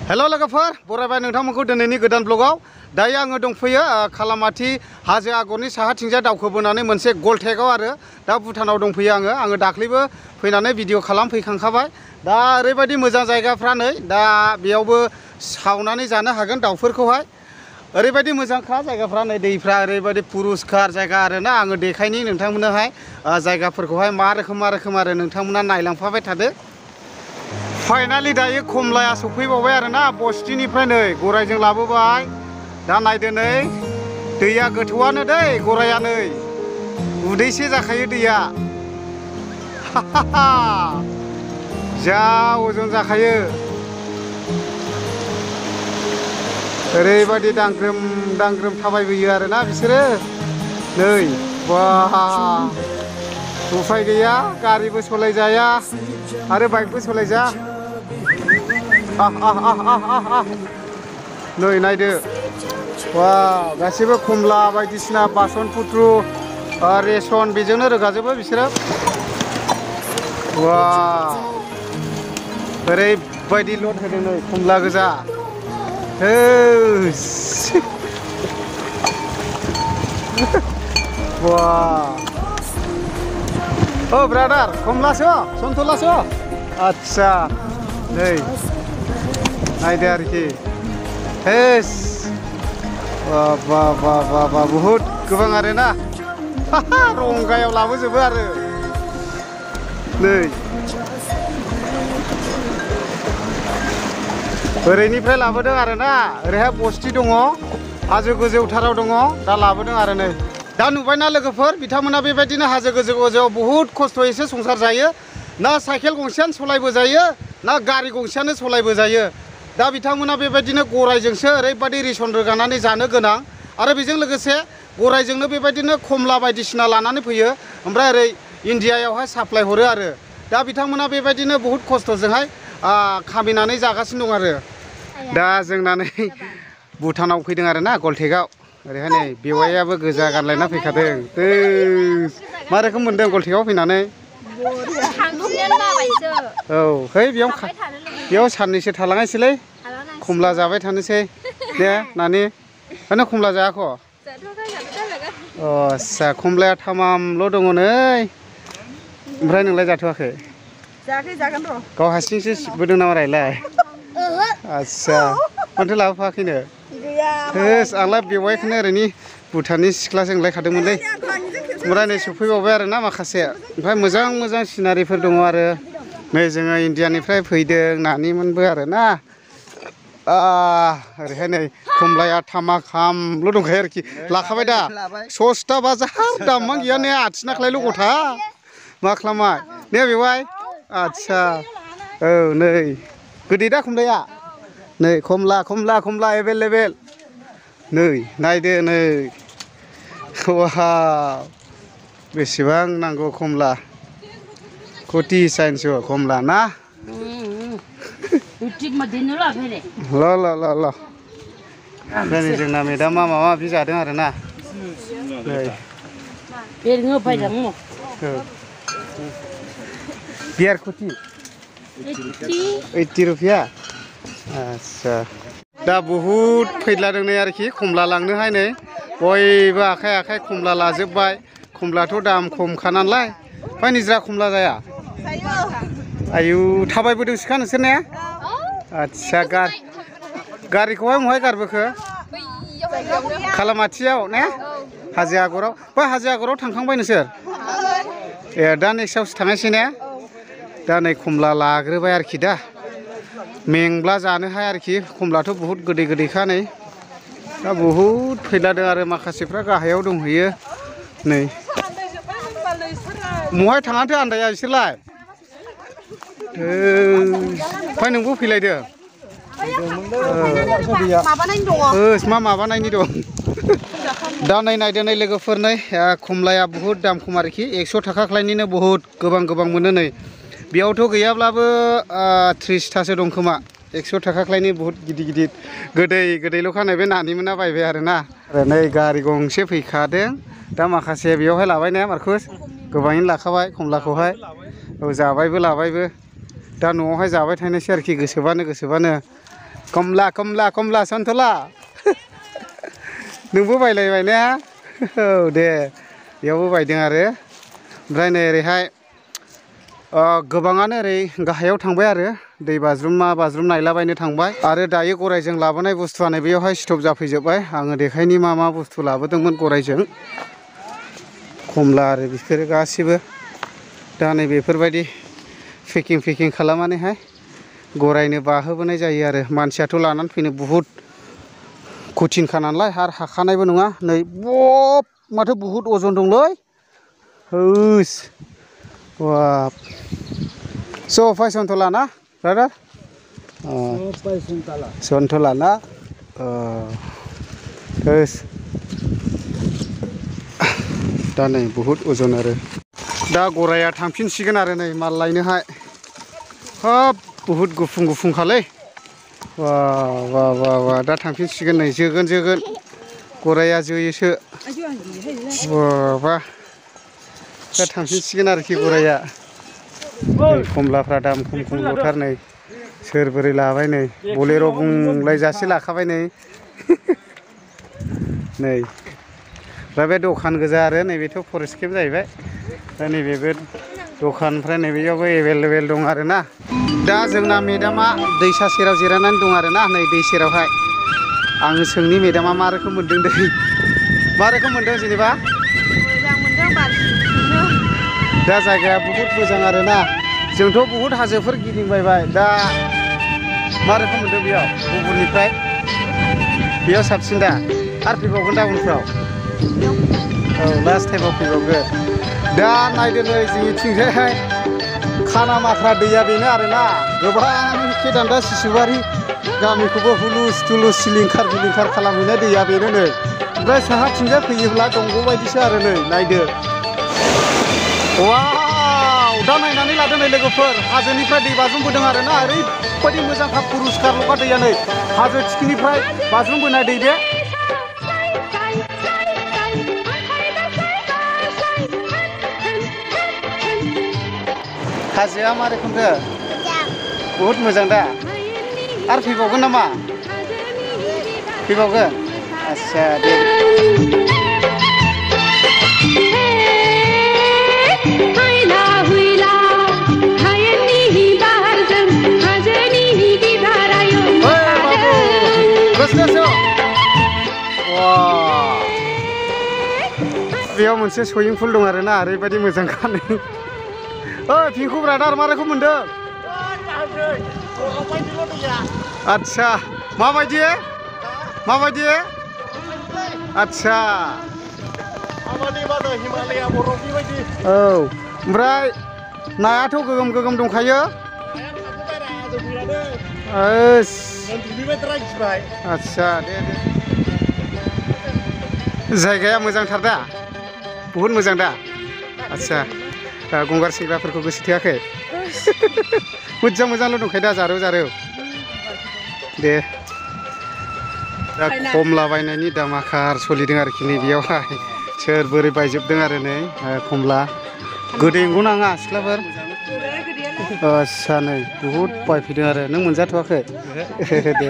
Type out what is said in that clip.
Hello लोगोफोर बरायबाय नोंथांमोनखौ दिनैनि गोदान ब्लगाव दायो आङो दंफैयो खालामाथि हाजो आगरनि साहाथिंजाय दावखोबोनानै मोनसे गलटेकआव आरो दा भुटानाव दंफैयो आङो दाख्लैबो फैनानै भिडिअ खालामफैखांखाबाय दा ओरैबायदि मोजां जायगाफ्रा नै दा बेयावबो सावनानै जानो हागोन दाउफोरखौहाय ओरैबायदि मोजांखा जायगाफ्रा नै दैफ्रा ओरैबायदि पुरुस्कार जायगा आरोना आङो देखायनि नोंथांमोननोहाय जायगाफोरखौहाय मा रोखोम आरो नोंथांमोना नायलांफाबाय थादो। फाइनालि दायो कमलाया सफैबावबाय आरोना बस्तिनिफ्राय नै गरायजों लाबोबाय दा नायदो नै दैया गोथौआनो दै गराया नै उदैसे जाखायो दैया जा अजन जाखायो ओरैबायदि दांग्रोम थाबायबोयो आरोना बिसोरो नै बा उफाय गैया गारिबो सलायजाया आरो बाइकबो सलायजा नै नायदो वा गासिबो कमला बायदिसिना बासन पुथ्रु रेसन बेजोंनो रोगाजोबो बिसोरो वा ओरैबायदि लड होदों नै कमला गोजा वा ओ ब्रादार कमलासो सन्तलासो आच्छा नै नायदो आरोखि हेस बा बहुद गोबां आरोना रंगायाव लाबोजोबो आरो नै ओरैनिफ्राय लाबोदों आरोना ओरैहाय बस्ति दङ हाजो गोजौथाराव दङ दा लाबोदों आरो नै दा नुबायना लोगोफोर बिथांमोना बेबायदिनो हाजो गोजौआव बहुद खस्थ'यैसो संसार जायो ना साइकेल गंसेयानो सलायबोजायो ना गारि गंसेयानो सलायबोजायो दा बिथांमोना बेबायदिनो गरायजोंसो ओरैबायदि रेसन रोगानानै जानो गोनां आरो बेजों लोगोसे गरायजोंनो बेबायदिनो कमला बायदिसिना लानानै फैयो ओमफ्राय ओरै इन्डियायावहाय साप्लाय हरो आरो दा बिथांमोना बेबायदिनो बहुद खस्थ'जोंहाय खामिनानै जागासिनो दं आरो दा जोंना नै भुटानाव फैदों आरोना गलटेकआव ओरैहाय नै बेवाइयाबो गोजा गानलायना फैखादों मा रोखोम मोनदों गलटेकआव फैनानै औ है बेयाव साननैसो थालांनायसैलै कमला जाबाय थानोसै दे नानि नों कमला जायाख' आच्छा कमलाया थामामल' दङ नै ओमफ्राय नोंलाय जाथ'वाखै जागोन र' गाव हारसिंसो सिबबोदों नामा रायलाय आच्छा माथो लाबोफाखैनो होस आंलाय बेवाइखौनो ओरैनि भुटाननि सिख्लाजों लायखादोंमोनलै ओमफ्राय नै सफैबावबाय आरो ना माखासे ओमफ्राय मोजां सिनारिफोर दङ आरो नै जोङो इण्डियानिफ्राय फैदों नानिमोनबो आरो ना ओरैहाय नै कमलाया थामाखामल' दंखायो आरोखि लाखाबाय दा सस्ता बाजार दामा गैया ने आथिनाख्लायल' गथा मा खालामा ने बेवाइ आच्छा औ नै गोदै दा कमलाया नै कमला एभेलेबेल नै नायदो नै वाव बेसेबां नांगौ कमला कति साइन्सो कमला ना ल नै जोंना मेदामा माबा माबि जादों आरो ना नै बियार कति 80 रुपिया आच्छा दा बहुद फैदलादों नै आरोखि कमला लांनोहाय नै बयबो आखाइ कमला लाजोबबाय कमलाथ' दाम खमखा नालाय ओमफ्राय निज्रा कमला जाया आयु थाबायबोदोंसोखा नोंसोर ने आच्छा गारिखौहाय बहाय गारबोखो खालामाथियाव ने हाजो आगराव बै हाजो आगराव थांखांबाय नोंसोर ए दा नेक्स्टआवसो थांनायसै ने दा नै कमला लाग्रोबाय आरोखि दा मेंब्ला जानोहाय आरोखि कमलाथ' बहुद गोदैखा नै दा बहुद फैलादों आरो माखासेफ्रा गाहायाव दंहैयो नै महाय थाङाथो आन्दाया बिसोरलाय ओमफ्राय नोंबो फैलायदो मा माबानायनि दं दा नै नायदो नै लोगोफोर नै कमलाया बहुद दाम खम आरोखि 100 थाखा खालायनिनो बहुद गोबां मोनो नै बेयावथ' गैयाब्लाबो 30थासो दं खोमा 100 थाखा खालायनि बहुद गिदिर गोदैल' खानाय बे नानिमोना बायबाय आरोना नै गारि गंसे फैखादों दा माखासे बेयावहाय लाबाय ने मार्कुस गोबाङैनो लाखाबाय कमलाखौहाय औ जाबायबो लाबायबो दा न'आवहाय जाबाय थानोसै आरोखि गोसोबानो कमला कमला कमला सनथला नोंबो बायलायबाय ने औ दे बेयावबो बायदों आरो ओमफ्राय नै ओरैहाय गोबाङानो ओरै गाहायाव थांबाय आरो दै बाज्रुम मा बाज्रुम नायलाबायनो थांबाय आरो दायो गरायजों लाबोनाय बुस्थुआनो बेयावहाय स्टप जाफैजोब्बाय आङो देखायनि मा बुस्थु लाबोदोंमोन गरायजों कमला आरो बिसोरो गासिबो दा नै बेफोरबायदि पेकिं खालामनानैहाय गरायनो बाहोबोनाय जायो आरो मानसियाथ' लानानै फैनो बुहुद कठिनखा नालाय आरो हाखानायबो नङा नै बब माथो बुहुद अजन दंलै होस वाव सो फाय सनथला ना ब्रादार सनथला ना होस दा नै बुहुद अजन आरो दा गराया थांफिनसिगोन आरो नै माल लायनोहाय हाब बुहुद गुफुंखालै वाह दा थांफिनसिगोन नै जोगोन गराया जोयोसो वाह दा थांफिनसिगोन आरोखि गराया कमलाफ्रा दाम खम लथार नै सोर बोरै लाबाय नै बलेर' बुंलायजासे लाखाबाय नै नै दा बे दखान गोजा आरो नैबेथ' फरेस्ट केम्प जाहैबाय दा नैबेबो दखान ओमफ्राय नैबेयावबो एभेलेबेल दं आरोना दा जोंना मेदामा दैसा सेराव जिरायनानै दं आरोना नै दै सेरावहाय आङो सोंनि मेदामा मा रोखोम मोनदों दै मा रोखोम मोनदों जेनेबा मोजां मोनदों बारसिनो दा जायगाया बुहुद मोजां आरोना जोंथ' बुहुद हाजोफोर गिदिंबायबाय दा मा रोखोम मोनदों बेयाव गुबुननिफ्राय बेयाव साबसिन दा आरो फैबावगोन दा उनफ्राव औ लास्ट टाइमाव फैबावगोन दा नायदो नै जोंनिथिंजायहाय खानामाफ्रा दैया बेनो आरोना गोबां केदान्दा सिसुबारि गामिखौबो हुलुस थुलुस सिलिंखार खालामहैनाय दैया बेनो नै ओमफ्राय साहाथिंजाय फैयोब्ला दंग' बायदिसो आरो नै नायदो वाव दा नायनानै लादो नै लोगोफोर हाजोनिफ्राय दै बाज्रुमबोदों आरोना ओरैबायदि मोजांखा पुरुस्कारल'खा दैया नै हाजो थिखिनिफ्राय बाज्रुमबोनाय दै बे हाजोआ मा रोखोमथो बुहुद मोजां दा आरो फैबावगोन नामा फैबावगोन आच्छा दे बेयाव मोनसे सुइमिं पुल दं आरोना ओरैबायदि मोजां खानो पिंकु ब्रादार मा रोखोम मोनदों आच्छा माबायदि आच्छा औ ओमफ्राय नायाथ' गोगोम दंखायो आच्छा दे जायगाया मोजांथार दा बुहुद मोजां दा आच्छा गंगार सेंग्राफोरखौ गोसो थोआखै मोजांल' दंखायो दा जारौ दे दा कमला बायनायनि दामाखार सोलिदों आरोखि नै बेयावहाय सोर बोरै बायजोबदों आरो नै कमला गोदै नंगौ नाङा सिख्लाफोर आच्छा नै बुहुद बायफैदों आरो नों मोनजाथ'वाखै दे